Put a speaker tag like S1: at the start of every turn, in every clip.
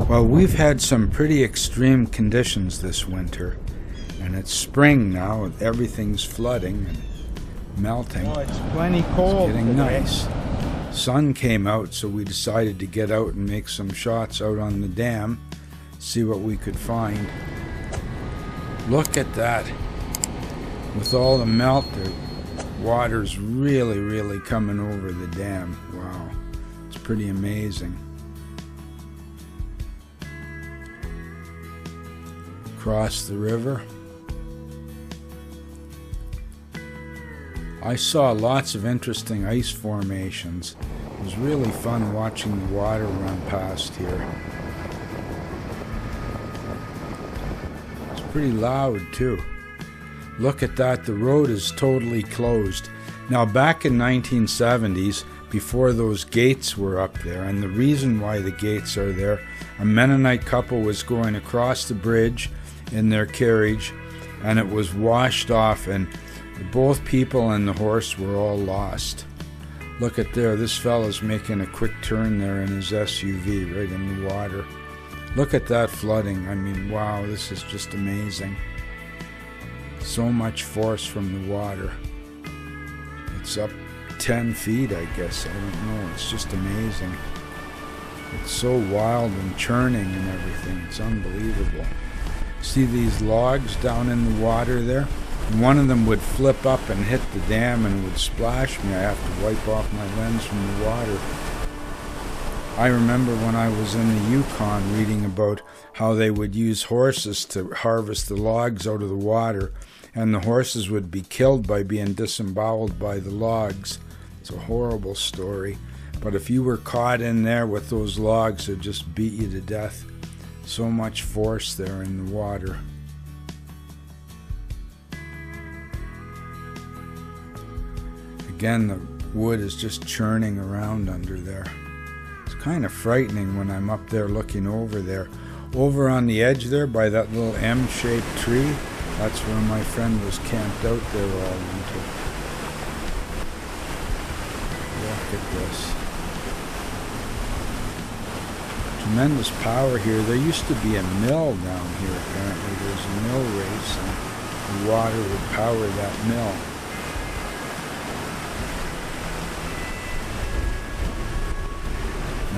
S1: Well, we've had some pretty extreme conditions this winter, and it's spring now. Everything's flooding and melting.
S2: Oh, it's plenty cold.
S1: It's getting
S2: today.
S1: nice. Sun came out, so we decided to get out and make some shots out on the dam, see what we could find. Look at that. With all the melt, the water's really coming over the dam. Wow, it's pretty amazing. Across the river. I saw lots of interesting ice formations. It was really fun watching the water run past here. It's pretty loud too. Look at that, the road is totally closed. Now back in 1970s, before those gates were up there, and the reason why the gates are there, a Mennonite couple was going across the bridge in their carriage, and it was washed off, and both people and the horse were all lost. Look at there, this fella's making a quick turn there in his SUV right in the water. Look at that flooding. I mean, wow, this is just amazing. So much force from the water. It's up 10 feet, I guess. I don't know. It's just amazing. It's so wild and churning and everything. It's unbelievable. See these logs down in the water there? One of them would flip up and hit the dam and would splash me. I have to wipe off my lens from the water. I remember when I was in the Yukon reading about how they would use horses to harvest the logs out of the water, and the horses would be killed by being disemboweled by the logs. It's a horrible story. But if you were caught in there with those logs, they'd just beat you to death. So much force there in the water. Again, the wood is just churning around under there. It's kind of frightening when I'm up there looking over there. Over on the edge there by that little M-shaped tree, that's where my friend was camped out there all winter. Look at this. Tremendous power here. There used to be a mill down here apparently. There's a mill race and the water would power that mill.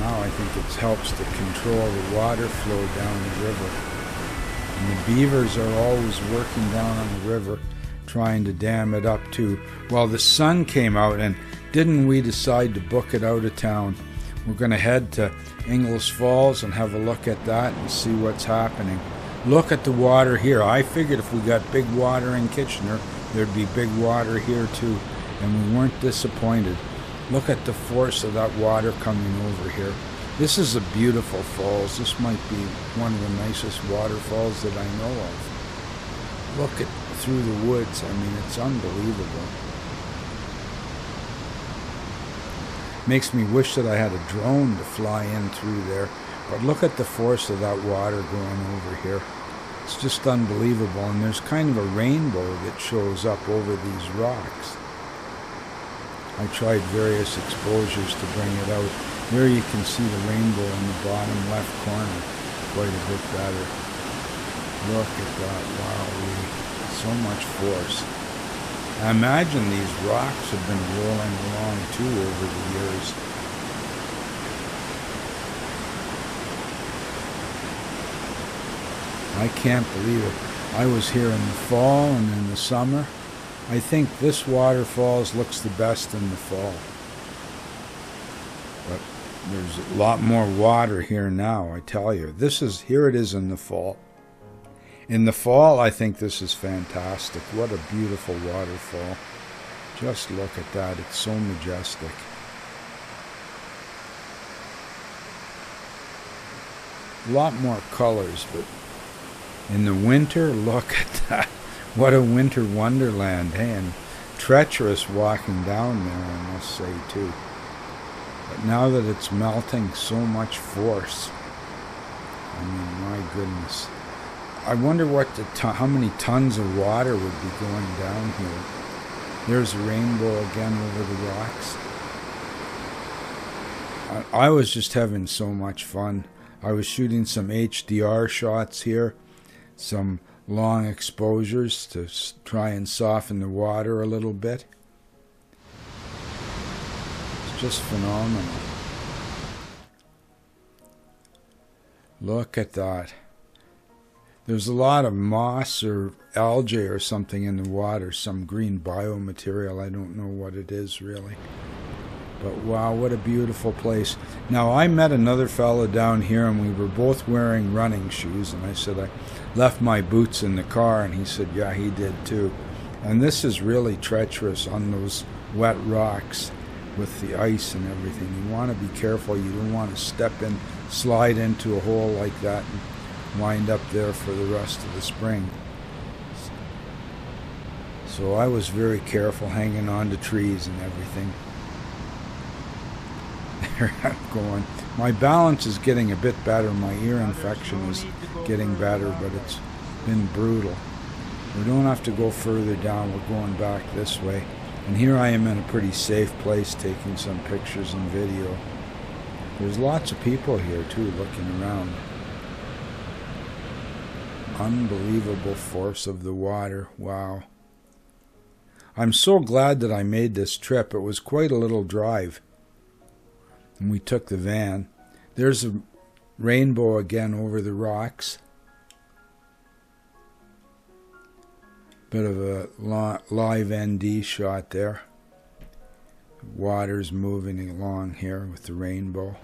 S1: Now I think it helps to control the water flow down the river. And the beavers are always working down on the river trying to dam it up too. Well, the sun came out, and didn't we decide to book it out of town? We're going to head to Ingles Falls and have a look at that and see what's happening. Look at the water here. I figured if we got big water in Kitchener, there'd be big water here too, and we weren't disappointed. Look at the force of that water coming over here. This is a beautiful falls. This might be one of the nicest waterfalls that I know of. Look at through the woods. I mean, it's unbelievable. Makes me wish that I had a drone to fly in through there. But look at the force of that water going over here. It's just unbelievable. And there's kind of a rainbow that shows up over these rocks. I tried various exposures to bring it out. There you can see the rainbow in the bottom left corner quite a bit better. Look at that. Wow, so much force. I imagine these rocks have been rolling along too over the years. I can't believe it. I was here in the fall and in the summer. I think this waterfalls looks the best in the fall. But there's a lot more water here now, I tell you. Here it is in the fall. In the fall, I think this is fantastic. What a beautiful waterfall. Just look at that. It's so majestic. A lot more colors, but in the winter, look at that. What a winter wonderland, hey, and treacherous walking down there, I must say, too. But now that it's melting, so much force. I mean, my goodness. I wonder how many tons of water would be going down here. There's a rainbow again over the rocks. I was just having so much fun. I was shooting some HDR shots here, some long exposures to try and soften the water a little bit. It's just phenomenal. Look at that. There's a lot of moss or algae or something in the water, some green biomaterial. I don't know what it is really. But wow, what a beautiful place. Now, I met another fella down here, and we were both wearing running shoes, and I said, I left my boots in the car, and he said, yeah, he did too. And this is really treacherous on those wet rocks with the ice and everything. You want to be careful. You don't want to step in, slide into a hole like that and wind up there for the rest of the spring. So I was very careful hanging on to trees and everything. There I'm going. My balance is getting a bit better. My ear infection is getting better, but it's been brutal. We don't have to go further down. We're going back this way. And here I am in a pretty safe place taking some pictures and video. There's lots of people here too looking around. Unbelievable force of the water. Wow. I'm so glad that I made this trip. It was quite a little drive. And we took the van. There's a rainbow again over the rocks. Bit of a live ND shot there. Water's moving along here with the rainbow.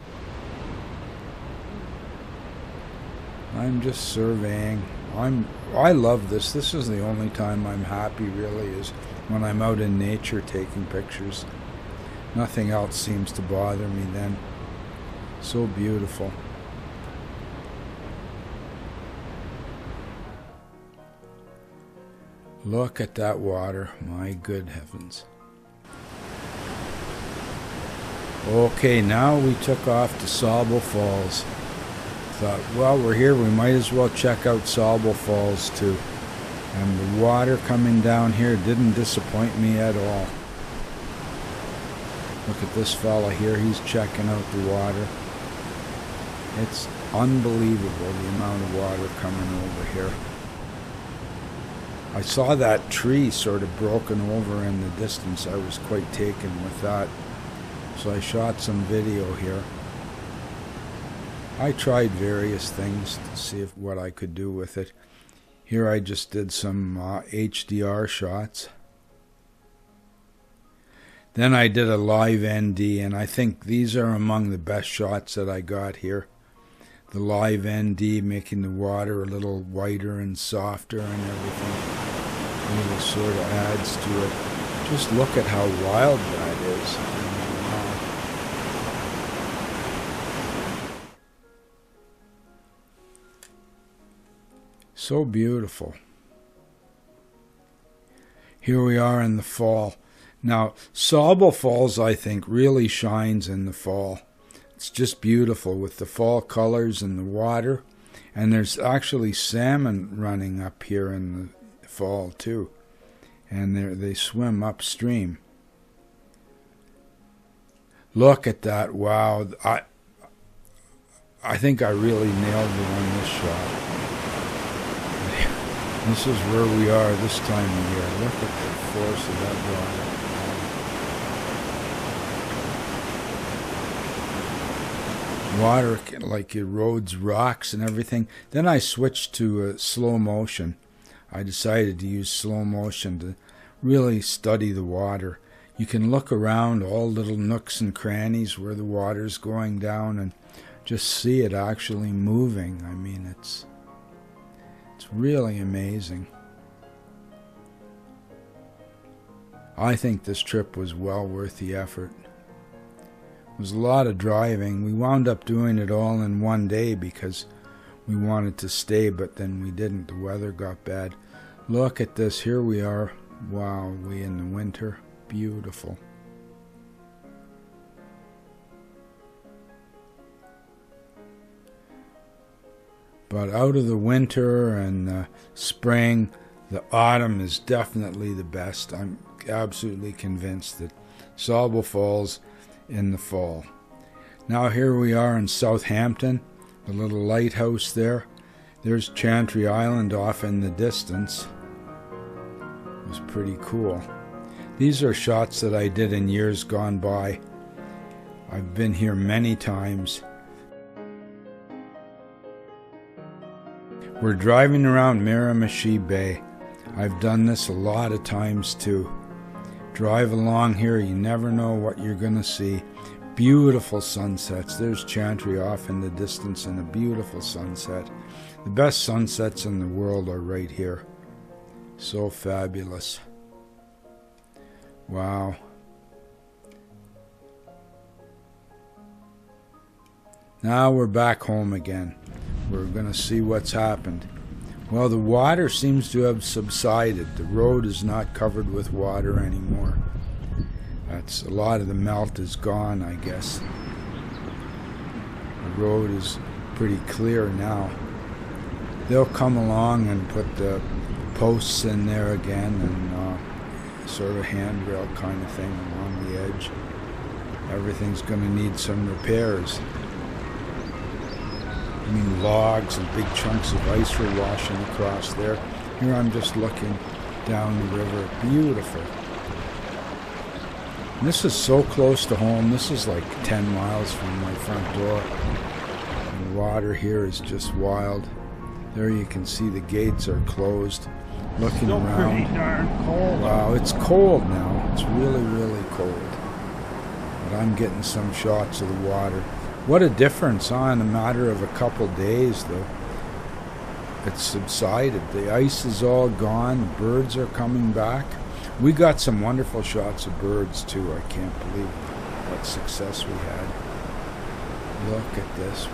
S1: I'm just surveying. I love this. This is the only time I'm happy really, is when I'm out in nature taking pictures. Nothing else seems to bother me then. So beautiful. Look at that water. My good heavens. Okay, now we took off to Solstice Falls. Thought, well, we're here, we might as well check out Solstice Falls too. And the water coming down here didn't disappoint me at all. Look at this fella here, he's checking out the water. It's unbelievable the amount of water coming over here. I saw that tree sort of broken over in the distance. I was quite taken with that. So I shot some video here. I tried various things to see what I could do with it. Here I just did some HDR shots. Then I did a live ND, and I think these are among the best shots that I got here. The live ND making the water a little whiter and softer and everything. Really sort of adds to it. Just look at how wild that is. So beautiful. Here we are in the fall. Now, Solstice Falls, I think, really shines in the fall. It's just beautiful with the fall colors and the water. And there's actually salmon running up here in the fall, too. And they swim upstream. Look at that. Wow. I think I really nailed it on this shot. This is where we are this time of year. Look at the force of that water. Water like erodes rocks and everything. Then I switched to slow motion. I decided to use slow motion to really study the water. You can look around all little nooks and crannies where the water's going down and just see it actually moving. I mean, it's really amazing. I think this trip was well worth the effort. It was a lot of driving. We wound up doing it all in one day because we wanted to stay, but then we didn't. The weather got bad. Look at this. Here we are. Wow, we in the winter. Beautiful. But out of the winter and the spring, the autumn is definitely the best. I'm absolutely convinced that Solstice Falls in the fall. Now here we are in Southampton. The little lighthouse there. There's Chantry Island off in the distance. It was pretty cool. These are shots that I did in years gone by. I've been here many times. We're driving around Miramichi Bay. I've done this a lot of times too. Drive along here, you never know what you're going to see. Beautiful sunsets. There's Chantry off in the distance and a beautiful sunset. The best sunsets in the world are right here. So fabulous. Wow. Now we're back home again. We're going to see what's happened. Well, the water seems to have subsided. The road is not covered with water anymore. That's a lot of the melt is gone, I guess. The road is pretty clear now. They'll come along and put the posts in there again and sort of handrail kind of thing along the edge. Everything's going to need some repairs. I mean, logs and big chunks of ice were washing across there. Here I'm just looking down the river. Beautiful. And this is so close to home. This is like 10 miles from my front door. And the water here is just wild. There you can see the gates are closed. Looking around. Pretty darn cold. Wow, it's cold now. It's really, really cold. But I'm getting some shots of the water. What a difference, huh? In a matter of a couple days, though. It's subsided. The ice is all gone. The birds are coming back. We got some wonderful shots of birds, too. I can't believe what success we had. Look at this.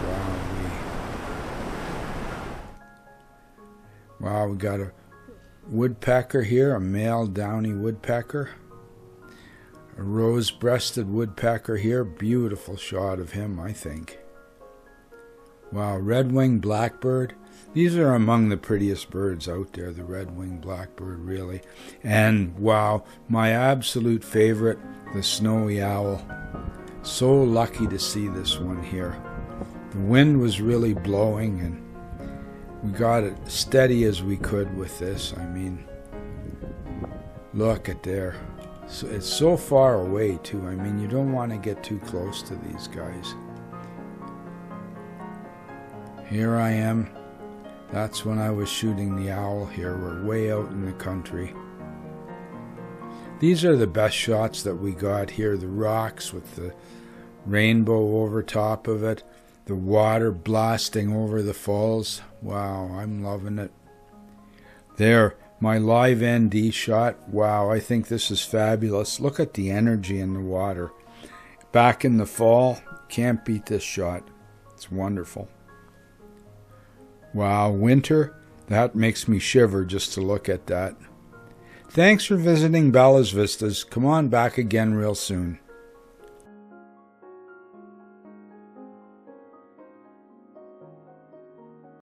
S1: Wow, we got a woodpecker here, a male downy woodpecker. A rose-breasted woodpecker here. Beautiful shot of him, I think. Wow, red-winged blackbird. These are among the prettiest birds out there, the red-winged blackbird, really. And, wow, my absolute favorite, the snowy owl. So lucky to see this one here. The wind was really blowing, and we got it steady as we could with this. I mean, look at there. So it's so far away, too. I mean, you don't want to get too close to these guys. Here I am. That's when I was shooting the owl here. We're way out in the country. These are the best shots that we got here. The rocks with the rainbow over top of it. The water blasting over the falls. Wow, I'm loving it. There, my live ND shot. Wow, I think this is fabulous. Look at the energy in the water. Back in the fall, can't beat this shot. It's wonderful. Wow, winter, that makes me shiver just to look at that. Thanks for visiting Bella's Vistas. Come on back again real soon.